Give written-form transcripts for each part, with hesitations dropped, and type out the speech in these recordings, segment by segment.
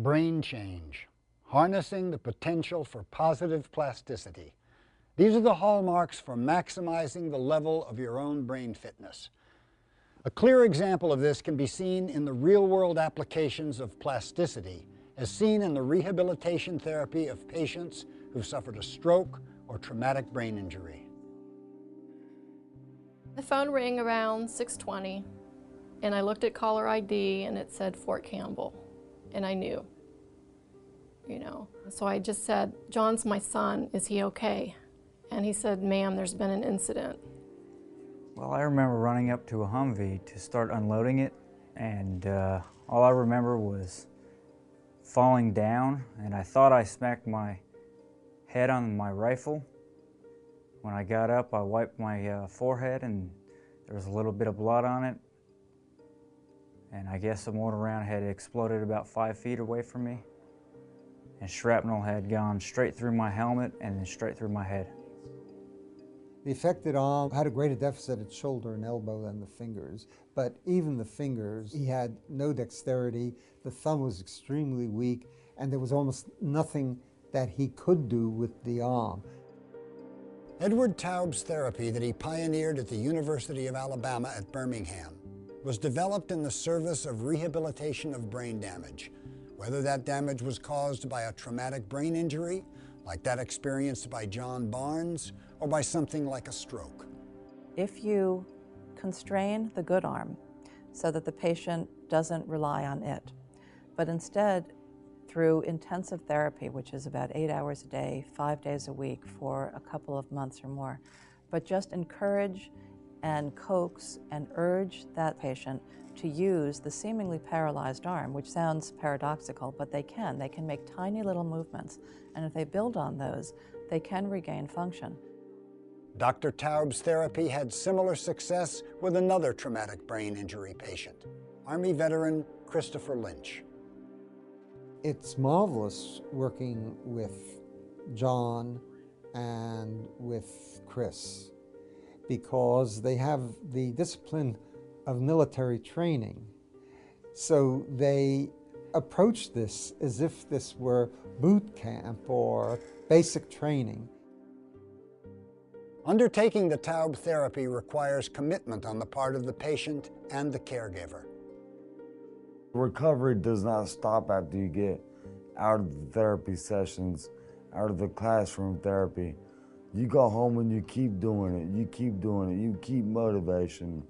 Brain change, harnessing the potential for positive plasticity. These are the hallmarks for maximizing the level of your own brain fitness. A clear example of this can be seen in the real-world applications of plasticity, as seen in the rehabilitation therapy of patients who've suffered a stroke or traumatic brain injury. The phone rang around 6:20, and I looked at caller ID and it said Fort Campbell, and I knew, So I just said, "John's my son, is he okay?" And he said, "Ma'am, there's been an incident." Well, I remember running up to a Humvee to start unloading it, and all I remember was falling down, and I thought I smacked my head on my rifle. When I got up, I wiped my forehead, and there was a little bit of blood on it, and I guess the mortar round had exploded about 5 feet away from me, and shrapnel had gone straight through my helmet and then straight through my head. The affected arm had a greater deficit at shoulder and elbow than the fingers, but even the fingers, he had no dexterity, the thumb was extremely weak, and there was almost nothing that he could do with the arm. Edward Taub's therapy that he pioneered at the University of Alabama at Birmingham was developed in the service of rehabilitation of brain damage, whether that damage was caused by a traumatic brain injury, like that experienced by John Barnes, or by something like a stroke. If you constrain the good arm so that the patient doesn't rely on it, but instead through intensive therapy, which is about 8 hours a day, 5 days a week for a couple of months or more, but just encourage and coax and urge that patient to use the seemingly paralyzed arm, which sounds paradoxical, but they can. They can make tiny little movements, and if they build on those, they can regain function. Dr. Taub's therapy had similar success with another traumatic brain injury patient, Army veteran Christopher Lynch. It's marvelous working with John and with Chris because they have the discipline of military training. So they approach this as if this were boot camp or basic training. Undertaking the Taub therapy requires commitment on the part of the patient and the caregiver. Recovery does not stop after you get out of the therapy sessions, out of the classroom therapy. You go home and you keep doing it, you keep doing it, you keep motivation.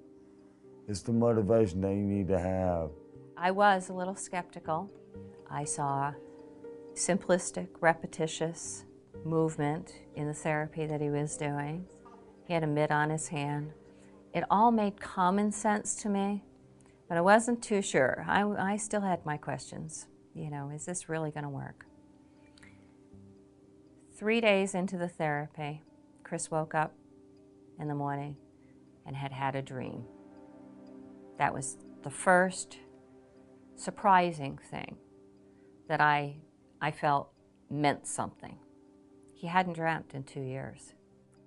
It's the motivation that you need to have. I was a little skeptical. I saw simplistic, repetitious movement in the therapy that he was doing. He had a mitt on his hand. It all made common sense to me, but I wasn't too sure. I still had my questions. Is this really going to work? 3 days into the therapy, Chris woke up in the morning and had a dream. That was the first surprising thing that I felt meant something. He hadn't dreamt in 2 years.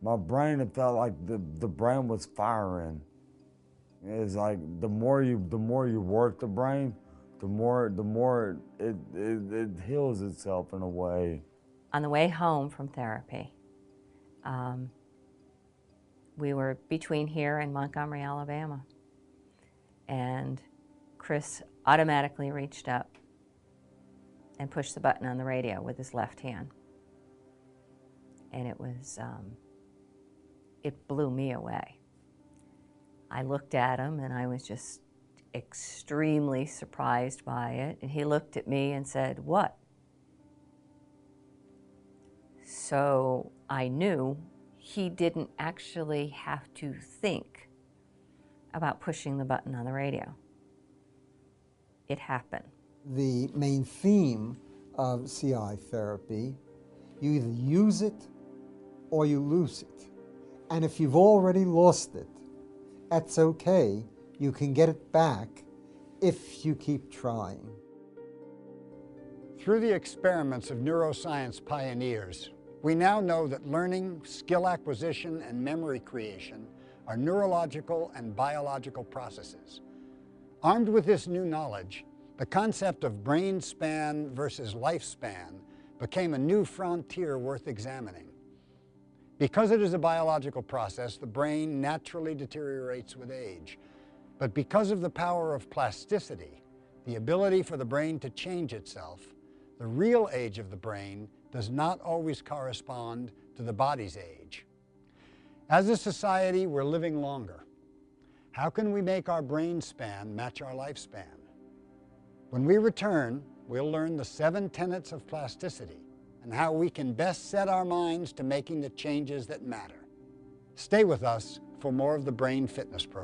My brain, it felt like the brain was firing. It's like the more you work the brain, the more it heals itself in a way. On the way home from therapy, we were between here and Montgomery, Alabama, and Chris automatically reached up and pushed the button on the radio with his left hand. And it was, it blew me away. I looked at him and I was just extremely surprised by it. And he looked at me and said, "What?" So I knew he didn't actually have to think about pushing the button on the radio. It happened. The main theme of CI therapy, you either use it or you lose it. And if you've already lost it, that's okay. You can get it back if you keep trying. Through the experiments of neuroscience pioneers, we now know that learning, skill acquisition, and memory creation are neurological and biological processes. Armed with this new knowledge, the concept of brain span versus lifespan became a new frontier worth examining. Because it is a biological process, the brain naturally deteriorates with age. But because of the power of plasticity, the ability for the brain to change itself, the real age of the brain does not always correspond to the body's age. As a society, we're living longer. How can we make our brain span match our lifespan? When we return, we'll learn the 7 tenets of plasticity and how we can best set our minds to making the changes that matter. Stay with us for more of the Brain Fitness Program.